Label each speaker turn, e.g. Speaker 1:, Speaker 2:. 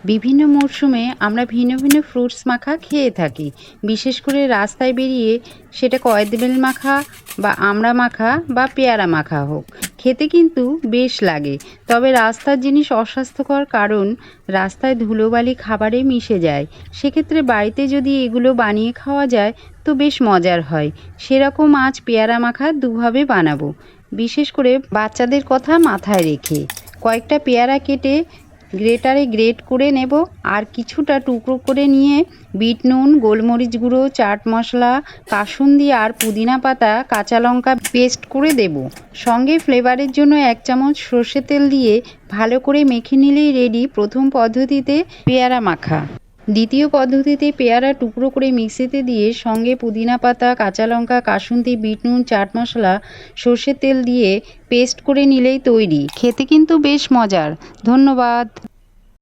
Speaker 1: বিভিন্ন মরশুমে আমরা ভিন্ন ভিন্ন ফ্রুটস মাখা খেয়ে থাকি। বিশেষ করে রাস্তায় বেরিয়ে সেটা কদবেল মাখা বা আমড়া মাখা বা পেয়ারা মাখা হোক, খেতে কিন্তু বেশ লাগে। তবে রাস্তার জিনিস অস্বাস্থ্যকর, কারণ রাস্তায় ধুলোবালি খাবারে মিশে যায়। সেক্ষেত্রে বাড়িতে যদি এগুলো বানিয়ে খাওয়া যায় তো বেশ মজার হয়। সেরকম আজ পেয়ারা মাখা দুভাবে বানাবো। বিশেষ করে বাচ্চাদের কথা মাথায় রেখে কয়েকটা পেয়ারা কেটে গ্রেটারে গ্রেট করে নেব, আর কিছুটা টুকরো করে নিয়ে বিট নুন, গোলমরিচ গুঁড়ো, চাট মশলা, কাসুন্দি আর পুদিনা পাতা, কাঁচা লঙ্কা পেস্ট করে দেব। সঙ্গে ফ্লেভারের জন্য 1 চামচ সর্ষে তেল দিয়ে ভালো করে মেখে নিলেই রেডি প্রথম পদ্ধতিতে পেয়ারা মাখা। দ্বিতীয় পদ্ধতিতে পেয়ারা টুকরো করে মিক্সিতে দিয়ে সঙ্গে পুদিনা পাতা, কাঁচা লঙ্কা, কাসুন্দি, বিট নুন, চাট মশলা, সর্ষের তেল দিয়ে পেস্ট করে নিলেই তৈরি। খেতে কিন্তু বেশ মজার। ধন্যবাদ।